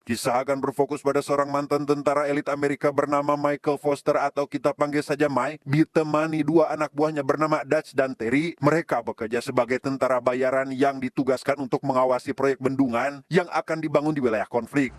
Kisah akan berfokus pada seorang mantan tentara elit Amerika bernama Michael Foster atau kita panggil saja Mike, ditemani dua anak buahnya bernama Dutch dan Terry. Mereka bekerja sebagai tentara bayaran yang ditugaskan untuk mengawasi proyek bendungan yang akan dibangun di wilayah konflik.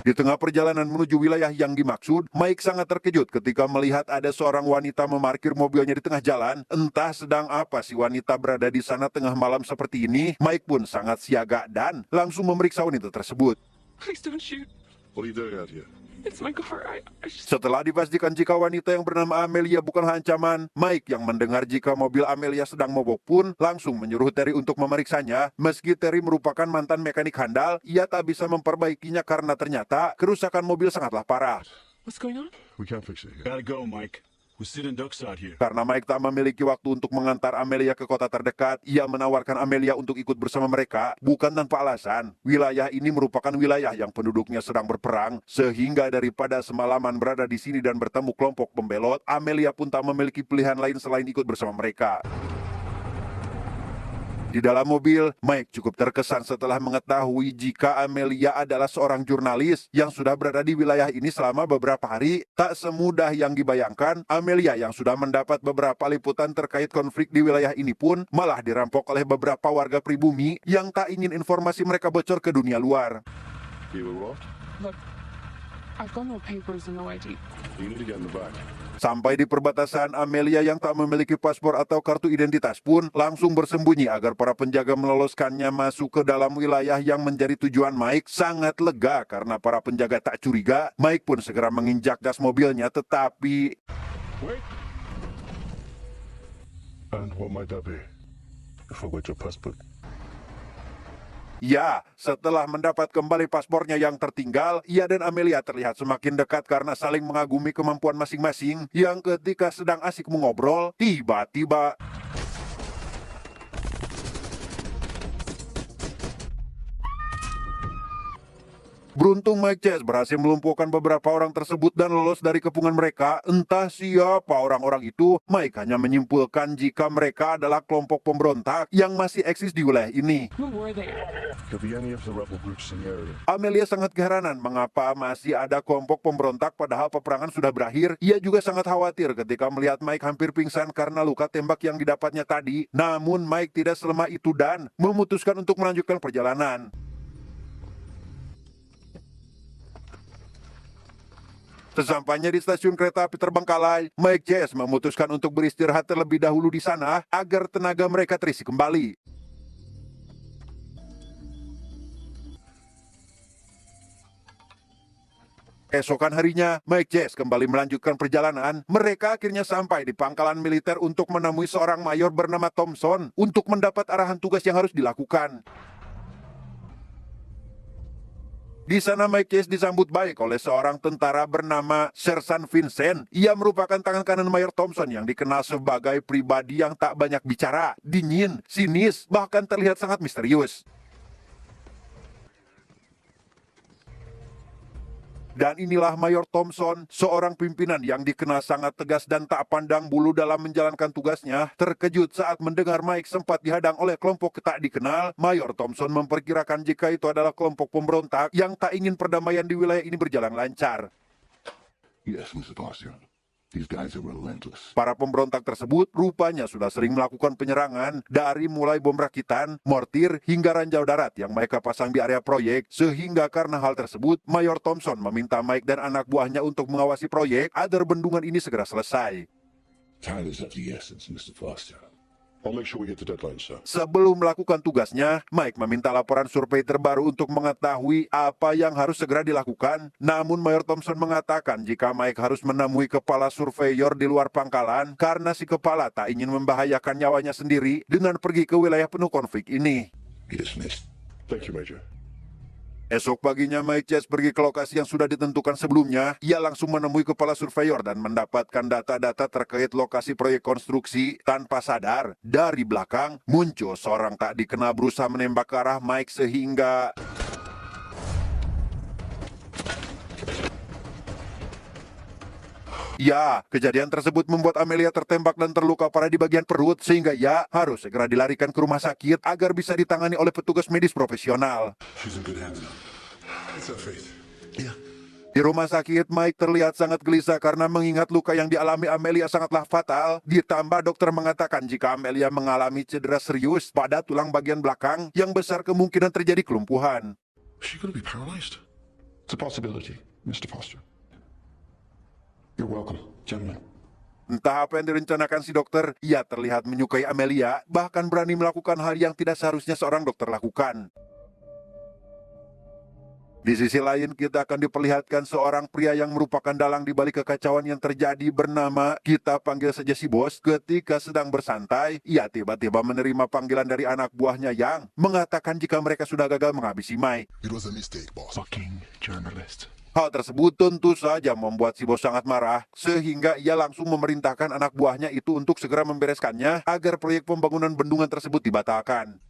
Di tengah perjalanan menuju wilayah yang dimaksud, Mike sangat terkejut ketika melihat ada seorang wanita memarkir mobilnya di tengah jalan. Entah sedang apa si wanita berada di sana tengah malam seperti ini. Mike pun sangat siaga dan langsung memeriksa wanita tersebut. Please don't shoot. What are you doing out here? It's my car. I just... Setelah dipastikan jika wanita yang bernama Amelia bukanlah ancaman, Mike yang mendengar jika mobil Amelia sedang mogok pun langsung menyuruh Terry untuk memeriksanya. Meski Terry merupakan mantan mekanik handal, ia tak bisa memperbaikinya karena ternyata kerusakan mobil sangatlah parah. What's going on? We can't fix it here. Gotta go, Mike. We're sitting ducks out here. Karena Mike tak memiliki waktu untuk mengantar Amelia ke kota terdekat, ia menawarkan Amelia untuk ikut bersama mereka, bukan tanpa alasan. Wilayah ini merupakan wilayah yang penduduknya sedang berperang, sehingga daripada semalaman berada di sini dan bertemu kelompok pembelot, Amelia pun tak memiliki pilihan lain selain ikut bersama mereka. Di dalam mobil, Mike cukup terkesan setelah mengetahui jika Amelia adalah seorang jurnalis yang sudah berada di wilayah ini selama beberapa hari. Tak semudah yang dibayangkan, Amelia yang sudah mendapat beberapa liputan terkait konflik di wilayah ini pun malah dirampok oleh beberapa warga pribumi yang tak ingin informasi mereka bocor ke dunia luar. You were what? Look, I've got no papers and no ID. You need to get in the back. Sampai di perbatasan, Amelia yang tak memiliki paspor atau kartu identitas pun langsung bersembunyi agar para penjaga meloloskannya masuk ke dalam wilayah yang menjadi tujuan Mike. Sangat lega karena para penjaga tak curiga. Mike pun segera menginjak gas mobilnya, tetapi... Wait. And what might that be? I forgot your passport. Ya, setelah mendapat kembali paspornya yang tertinggal, ia dan Amelia terlihat semakin dekat karena saling mengagumi kemampuan masing-masing. Yang ketika sedang asik mengobrol, tiba-tiba... Beruntung Mike Chase berhasil melumpuhkan beberapa orang tersebut dan lolos dari kepungan mereka. Entah siapa orang-orang itu, Mike hanya menyimpulkan jika mereka adalah kelompok pemberontak yang masih eksis di wilayah ini. Who were they? Could be any of the rebel groups in the area. Amelia sangat keheranan mengapa masih ada kelompok pemberontak padahal peperangan sudah berakhir. Ia juga sangat khawatir ketika melihat Mike hampir pingsan karena luka tembak yang didapatnya tadi. Namun Mike tidak selemah itu dan memutuskan untuk melanjutkan perjalanan. Sesampainya di stasiun kereta api Terbengkalai, Mike Chase memutuskan untuk beristirahat terlebih dahulu di sana agar tenaga mereka terisi kembali. Esokan harinya, Mike Chase kembali melanjutkan perjalanan. Mereka akhirnya sampai di pangkalan militer untuk menemui seorang mayor bernama Thompson untuk mendapat arahan tugas yang harus dilakukan. Di sana Mike Chase disambut baik oleh seorang tentara bernama Sersan Vincent. Ia merupakan tangan kanan Mayor Thompson yang dikenal sebagai pribadi yang tak banyak bicara, dingin, sinis, bahkan terlihat sangat misterius. Dan inilah Mayor Thompson, seorang pimpinan yang dikenal sangat tegas dan tak pandang bulu dalam menjalankan tugasnya. Terkejut saat mendengar Mike sempat dihadang oleh kelompok tak dikenal, Mayor Thompson memperkirakan jika itu adalah kelompok pemberontak yang tak ingin perdamaian di wilayah ini berjalan lancar. Yes, Mr. Foster. These guys are relentless. Para pemberontak tersebut rupanya sudah sering melakukan penyerangan dari mulai bom rakitan, mortir, hingga ranjau darat yang mereka pasang di area proyek. Sehingga karena hal tersebut, Mayor Thompson meminta Mike dan anak buahnya untuk mengawasi proyek agar bendungan ini segera selesai. Time is of the essence, Mr. Foster. I'll make sure we hit the deadline, sir. Sebelum melakukan tugasnya, Mike meminta laporan survei terbaru untuk mengetahui apa yang harus segera dilakukan. Namun Mayor Thompson mengatakan jika Mike harus menemui kepala surveyor di luar pangkalan karena si kepala tak ingin membahayakan nyawanya sendiri dengan pergi ke wilayah penuh konflik ini. Be dismissed. Thank you, Major. Esok paginya Mike Chase pergi ke lokasi yang sudah ditentukan sebelumnya. Ia langsung menemui kepala surveyor dan mendapatkan data-data terkait lokasi proyek konstruksi. Tanpa sadar, dari belakang muncul seorang tak dikenal berusaha menembak ke arah Mike sehingga... Ya, kejadian tersebut membuat Amelia tertembak dan terluka parah di bagian perut sehingga ia harus segera dilarikan ke rumah sakit agar bisa ditangani oleh petugas medis profesional. She's in good hands now. It's that Faith. Yeah. Di rumah sakit, Mike terlihat sangat gelisah karena mengingat luka yang dialami Amelia sangatlah fatal. Ditambah dokter mengatakan jika Amelia mengalami cedera serius pada tulang bagian belakang yang besar kemungkinan terjadi kelumpuhan. Is she going to be paralyzed? It's a possibility, Mr. Foster. You're welcome, gentlemen. Entah apa yang direncanakan si dokter, ia terlihat menyukai Amelia, bahkan berani melakukan hal yang tidak seharusnya seorang dokter lakukan. Di sisi lain, kita akan diperlihatkan seorang pria yang merupakan dalang di balik kekacauan yang terjadi bernama, kita panggil saja si bos. Ketika sedang bersantai, ia tiba-tiba menerima panggilan dari anak buahnya yang mengatakan jika mereka sudah gagal menghabisi Mike. It was a mistake, boss. Fucking journalist. Hal tersebut tentu saja membuat si bos sangat marah, sehingga ia langsung memerintahkan anak buahnya itu untuk segera membereskannya agar proyek pembangunan bendungan tersebut dibatalkan.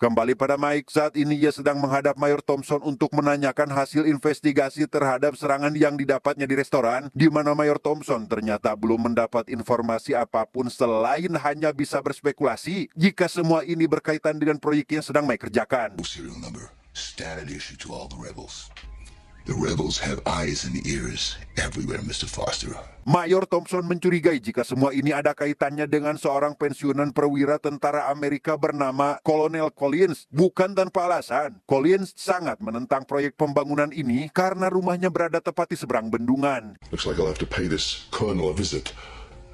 Kembali pada Mike, saat ini ia sedang menghadap Mayor Thompson untuk menanyakan hasil investigasi terhadap serangan yang didapatnya di restoran, di mana Mayor Thompson ternyata belum mendapat informasi apapun selain hanya bisa berspekulasi jika semua ini berkaitan dengan proyek yang sedang Mike kerjakan. Serial number. Standard issue to all the rebels. The rebels have eyes and ears everywhere, Mr. Foster. Mayor Thompson mencurigai jika semua ini ada kaitannya dengan seorang pensiunan perwira tentara Amerika bernama Kolonel Collins. Bukan tanpa alasan, Collins sangat menentang proyek pembangunan ini karena rumahnya berada tepat di seberang bendungan. Looks like I'll have to pay this colonel a visit,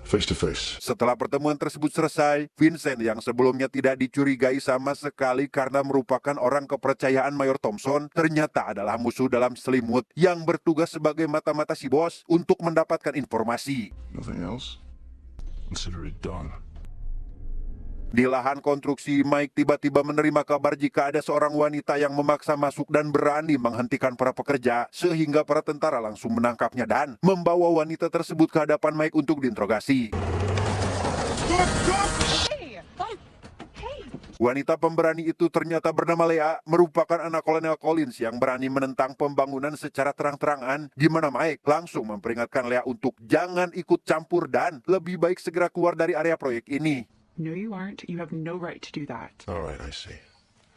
face to face. Setelah pertemuan tersebut selesai, Vincent yang sebelumnya tidak dicurigai sama sekali karena merupakan orang kepercayaan Mayor Thompson, ternyata adalah musuh dalam selimut yang bertugas sebagai mata-mata si bos untuk mendapatkan informasi. Nothing else? Consider it done. Di lahan konstruksi, Mike tiba-tiba menerima kabar jika ada seorang wanita yang memaksa masuk dan berani menghentikan para pekerja, sehingga para tentara langsung menangkapnya dan membawa wanita tersebut ke hadapan Mike untuk diinterogasi. Wanita pemberani itu ternyata bernama Lea, merupakan anak Kolonel Collins yang berani menentang pembangunan secara terang-terangan, di mana Mike langsung memperingatkan Lea untuk jangan ikut campur dan lebih baik segera keluar dari area proyek ini. No, you aren't. You have no right to do that. All right, I see.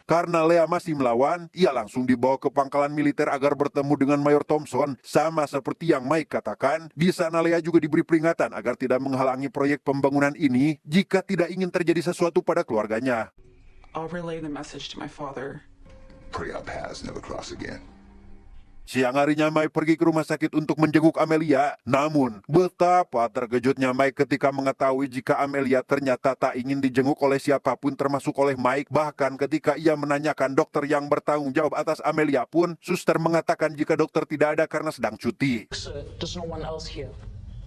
Karena Lea masih melawan, ia langsung dibawa ke pangkalan militer agar bertemu dengan Mayor Thompson. Sama seperti yang Mike katakan, di sana Lea juga diberi peringatan agar tidak menghalangi proyek pembangunan ini jika tidak ingin terjadi sesuatu pada keluarganya. I'll relay the message to my father. Pray our paths never cross again. Siang harinya Mike pergi ke rumah sakit untuk menjenguk Amelia. Namun, betapa terkejutnya Mike ketika mengetahui jika Amelia ternyata tak ingin dijenguk oleh siapapun termasuk oleh Mike. Bahkan ketika ia menanyakan dokter yang bertanggung jawab atas Amelia pun, suster mengatakan jika dokter tidak ada karena sedang cuti. Sir, there's no one else here.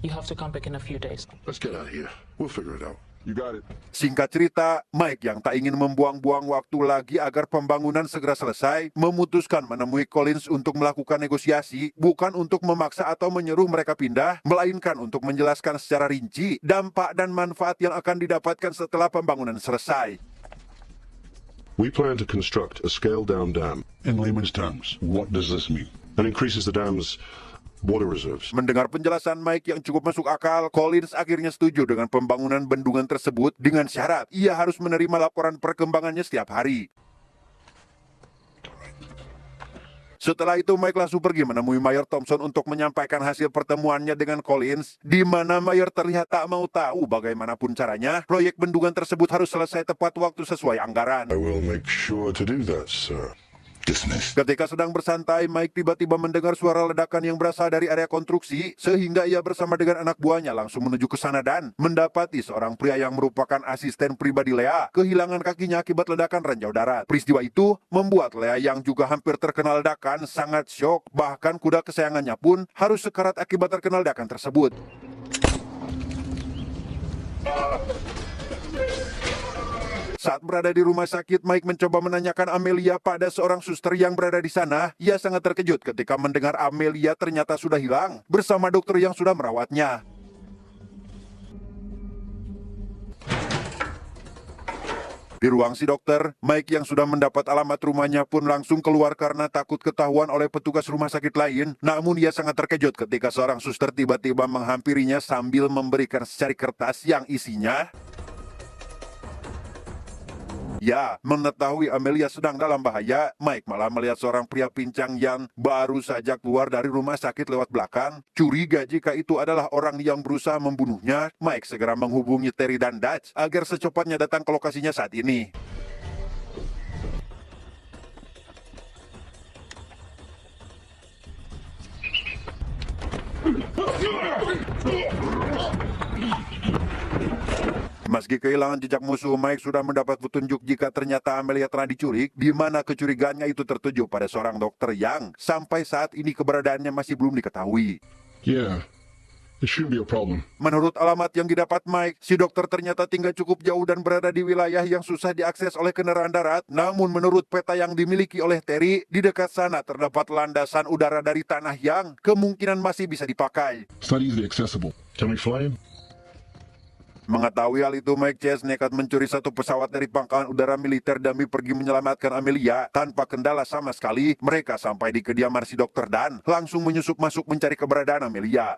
You have to come back in a few days. Let's get out of here. We'll figure it out. You got it. Singkat cerita, Mike yang tak ingin membuang-buang waktu lagi agar pembangunan segera selesai, memutuskan menemui Collins untuk melakukan negosiasi, bukan untuk memaksa atau menyuruh mereka pindah, melainkan untuk menjelaskan secara rinci dampak dan manfaat yang akan didapatkan setelah pembangunan selesai. We plan to construct a scaled-down dam. In layman's terms, what does this mean? That increases the dam's water reserves. Mendengar penjelasan Mike yang cukup masuk akal, Collins akhirnya setuju dengan pembangunan bendungan tersebut dengan syarat ia harus menerima laporan perkembangannya setiap hari. Setelah itu Mike langsung pergi menemui Mayor Thompson untuk menyampaikan hasil pertemuannya dengan Collins, di mana Mayor terlihat tak mau tahu bagaimanapun caranya, proyek bendungan tersebut harus selesai tepat waktu sesuai anggaran. I will make sure to do that, sir. Dismissed. Ketika sedang bersantai, Mike tiba-tiba mendengar suara ledakan yang berasal dari area konstruksi, sehingga ia bersama dengan anak buahnya langsung menuju ke sana dan mendapati seorang pria yang merupakan asisten pribadi Lea kehilangan kakinya akibat ledakan ranjau darat. Peristiwa itu membuat Lea yang juga hampir terkena ledakan sangat syok, bahkan kuda kesayangannya pun harus sekarat akibat terkena ledakan tersebut. Saat berada di rumah sakit, Mike mencoba menanyakan Amelia pada seorang suster yang berada di sana. Ia sangat terkejut ketika mendengar Amelia ternyata sudah hilang bersama dokter yang sudah merawatnya. Di ruang si dokter, Mike yang sudah mendapat alamat rumahnya pun langsung keluar karena takut ketahuan oleh petugas rumah sakit lain. Namun ia sangat terkejut ketika seorang suster tiba-tiba menghampirinya sambil memberikan secari kertas yang isinya Ya, mengetahui Amelia sedang dalam bahaya, Mike malah melihat seorang pria pincang yang baru saja keluar dari rumah sakit lewat belakang. Curiga jika itu adalah orang yang berusaha membunuhnya, Mike segera menghubungi Terry dan Dutch agar secepatnya datang ke lokasinya saat ini. Meski kehilangan jejak musuh, Mike sudah mendapat petunjuk jika ternyata Amelia telah diculik, di mana kecurigaannya itu tertuju pada seorang dokter yang sampai saat ini keberadaannya masih belum diketahui. Yeah, it shouldn't be a problem. Menurut alamat yang didapat Mike, si dokter ternyata tinggal cukup jauh dan berada di wilayah yang susah diakses oleh kendaraan darat. Namun menurut peta yang dimiliki oleh Terry, di dekat sana terdapat landasan udara dari tanah yang kemungkinan masih bisa dipakai. It's not easily accessible. Can we fly in? Mengetahui hal itu, Mike Chase nekat mencuri satu pesawat dari pangkalan udara militer demi pergi menyelamatkan Amelia. Tanpa kendala sama sekali, mereka sampai di kediaman si dokter dan langsung menyusup masuk mencari keberadaan Amelia.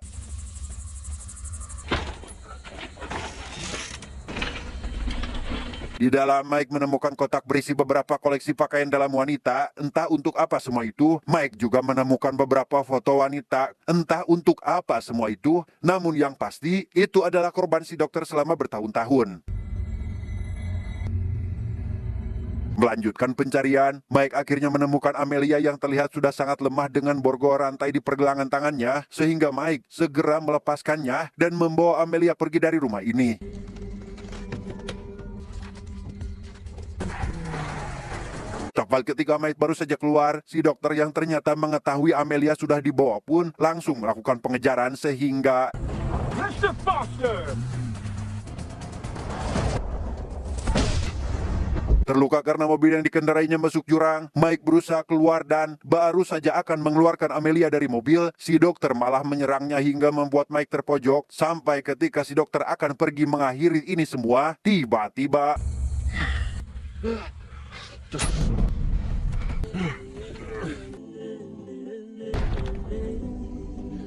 Di dalam, Mike menemukan kotak berisi beberapa koleksi pakaian dalam wanita. Entah untuk apa semua itu. Mike juga menemukan beberapa foto wanita. Entah untuk apa semua itu. Namun yang pasti, itu adalah korban si dokter selama bertahun-tahun. Melanjutkan pencarian, Mike akhirnya menemukan Amelia yang terlihat sudah sangat lemah dengan borgol rantai di pergelangan tangannya, sehingga Mike segera melepaskannya dan membawa Amelia pergi dari rumah ini. Tepat ketika Mike baru saja keluar, si dokter yang ternyata mengetahui Amelia sudah dibawa pun langsung melakukan pengejaran sehingga Mr. Foster! terluka karena mobil yang dikendarainya masuk jurang. Mike berusaha keluar dan baru saja akan mengeluarkan Amelia dari mobil, si dokter malah menyerangnya hingga membuat Mike terpojok. Sampai ketika si dokter akan pergi mengakhiri ini semua, tiba-tiba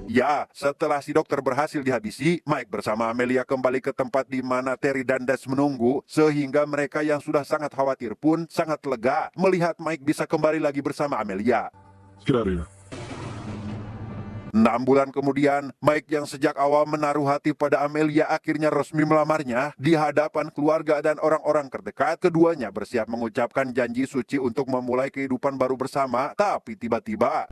ya, setelah si dokter berhasil dihabisi, Mike bersama Amelia kembali ke tempat di mana Terry dan Dutch menunggu, sehingga mereka yang sudah sangat khawatir pun sangat lega melihat Mike bisa kembali lagi bersama Amelia. Let's get out of here. 6 bulan kemudian, Mike yang sejak awal menaruh hati pada Amelia akhirnya resmi melamarnya di hadapan keluarga dan orang-orang terdekat. Keduanya bersiap mengucapkan janji suci untuk memulai kehidupan baru bersama, tapi tiba-tiba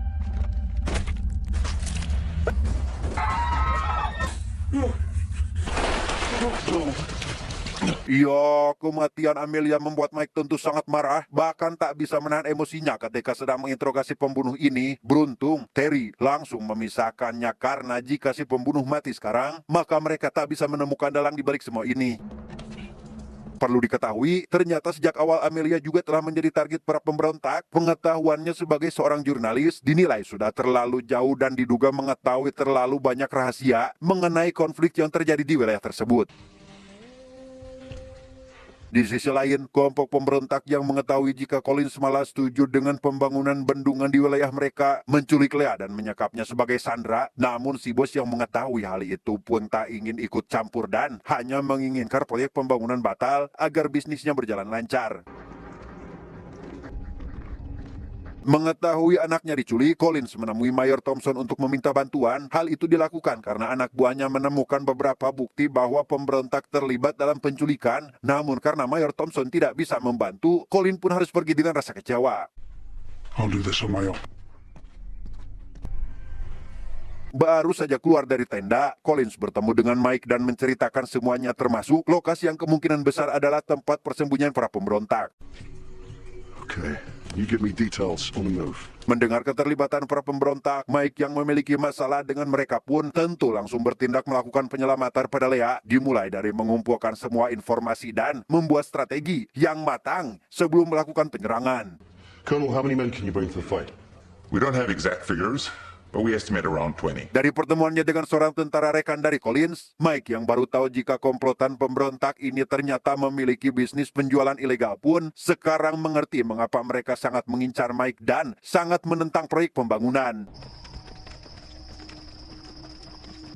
iya, kematian Amelia membuat Mike tentu sangat marah, bahkan tak bisa menahan emosinya ketika sedang menginterogasi pembunuh ini. Beruntung, Terry langsung memisahkannya karena jika si pembunuh mati sekarang, maka mereka tak bisa menemukan dalang di balik semua ini. Perlu diketahui, ternyata sejak awal Amelia juga telah menjadi target para pemberontak. Pengetahuannya sebagai seorang jurnalis dinilai sudah terlalu jauh dan diduga mengetahui terlalu banyak rahasia mengenai konflik yang terjadi di wilayah tersebut. Di sisi lain, kelompok pemberontak yang mengetahui jika Collins malah setuju dengan pembangunan bendungan di wilayah mereka menculik Lea dan menyekapnya sebagai sandera. Namun si bos yang mengetahui hal itu pun tak ingin ikut campur dan hanya menginginkan proyek pembangunan batal agar bisnisnya berjalan lancar. Mengetahui anaknya diculik, Collins menemui Mayor Thompson untuk meminta bantuan. Hal itu dilakukan karena anak buahnya menemukan beberapa bukti bahwa pemberontak terlibat dalam penculikan. Namun karena Mayor Thompson tidak bisa membantu, Collins pun harus pergi dengan rasa kecewa. I'll do this on my own. Baru saja keluar dari tenda, Collins bertemu dengan Mike dan menceritakan semuanya termasuk lokasi yang kemungkinan besar adalah tempat persembunyian para pemberontak. Okay, you give me details on the move. Mendengar keterlibatan para pemberontak, Mike yang memiliki masalah dengan mereka pun tentu langsung bertindak melakukan penyelamatan pada Lea, dimulai dari mengumpulkan semua informasi dan membuat strategi yang matang sebelum melakukan penyerangan. Colonel, how many men can you bring to the fight? We don't have exact figures, but we estimate around 20. Dari pertemuannya dengan seorang tentara rekan dari Collins, Mike yang baru tahu jika komplotan pemberontak ini ternyata memiliki bisnis penjualan ilegal pun sekarang mengerti mengapa mereka sangat mengincar Mike dan sangat menentang proyek pembangunan.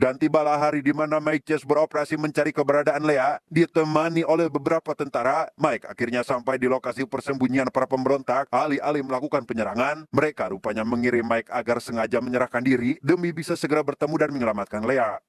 Dan tibalah hari di mana Mike Chase beroperasi mencari keberadaan Leah, ditemani oleh beberapa tentara. Mike akhirnya sampai di lokasi persembunyian para pemberontak. Alih-alih melakukan penyerangan, mereka rupanya mengirim Mike agar sengaja menyerahkan diri demi bisa segera bertemu dan menyelamatkan Leah.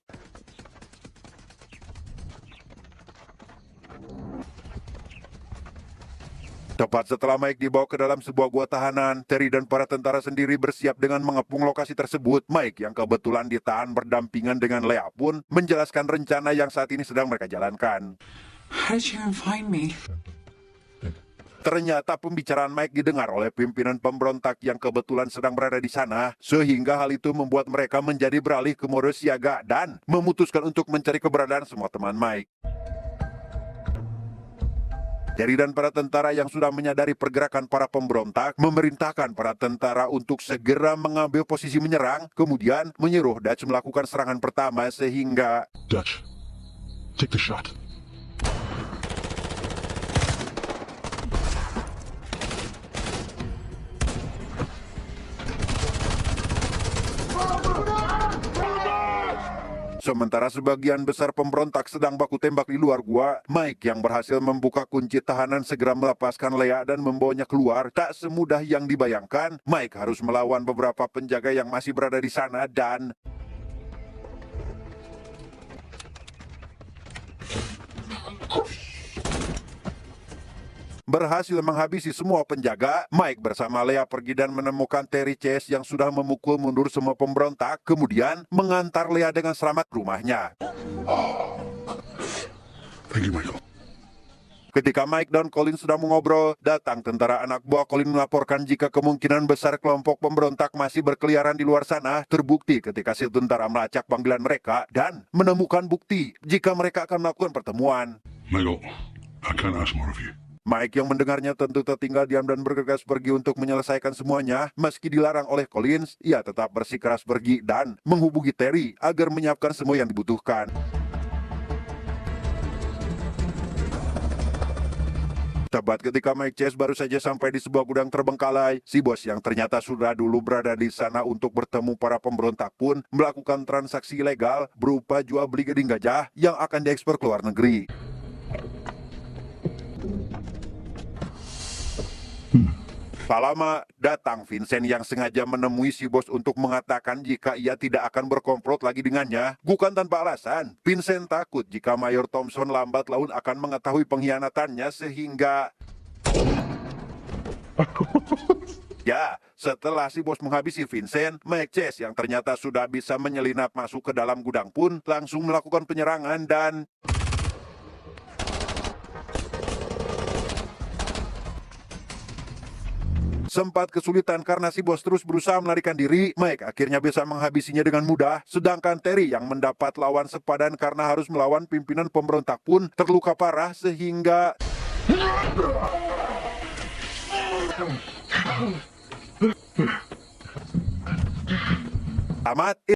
Tepat setelah Mike dibawa ke dalam sebuah gua tahanan, Terry dan para tentara sendiri bersiap dengan mengepung lokasi tersebut. Mike yang kebetulan ditahan berdampingan dengan Leah pun menjelaskan rencana yang saat ini sedang mereka jalankan. How did you even find me? Ternyata pembicaraan Mike didengar oleh pimpinan pemberontak yang kebetulan sedang berada di sana, sehingga hal itu membuat mereka menjadi beralih ke mode siaga dan memutuskan untuk mencari keberadaan semua teman Mike. Terry dan para tentara yang sudah menyadari pergerakan para pemberontak memerintahkan para tentara untuk segera mengambil posisi menyerang, kemudian menyuruh Dutch melakukan serangan pertama sehingga Dutch, take the shot. sementara sebagian besar pemberontak sedang baku tembak di luar gua, Mike yang berhasil membuka kunci tahanan segera melepaskan Leah dan membawanya keluar. Tak semudah yang dibayangkan, Mike harus melawan beberapa penjaga yang masih berada di sana dan berhasil menghabisi semua penjaga. Mike bersama Leah pergi dan menemukan Terry Chase yang sudah memukul mundur semua pemberontak, kemudian mengantar Leah dengan selamat ke rumahnya. Thank you, Michael. Ketika Mike dan Colin sedang mengobrol, datang tentara anak buah Colin melaporkan jika kemungkinan besar kelompok pemberontak masih berkeliaran di luar sana. Terbukti ketika si tentara melacak panggilan mereka dan menemukan bukti jika mereka akan melakukan pertemuan. Michael, I can't ask more of you. Mike yang mendengarnya tentu tertinggal diam dan bergegas pergi untuk menyelesaikan semuanya. Meski dilarang oleh Collins, ia tetap bersikeras pergi dan menghubungi Terry agar menyiapkan semua yang dibutuhkan. Tepat ketika Mike Chase baru saja sampai di sebuah gudang terbengkalai, si bos yang ternyata sudah dulu berada di sana untuk bertemu para pemberontak pun melakukan transaksi ilegal berupa jual beli gading gajah yang akan diekspor ke luar negeri. Tak lama, datang Vincent yang sengaja menemui si bos untuk mengatakan jika ia tidak akan berkomplot lagi dengannya. Bukan tanpa alasan, Vincent takut jika Mayor Thompson lambat laun akan mengetahui pengkhianatannya sehingga... Ya, setelah si bos menghabisi Vincent, Mike Chase yang ternyata sudah bisa menyelinap masuk ke dalam gudang pun langsung melakukan penyerangan dan... Sempat kesulitan karena si bos terus berusaha melarikan diri, Mike akhirnya bisa menghabisinya dengan mudah, sedangkan Terry yang mendapat lawan sepadan karena harus melawan pimpinan pemberontak pun terluka parah sehingga... Tamat.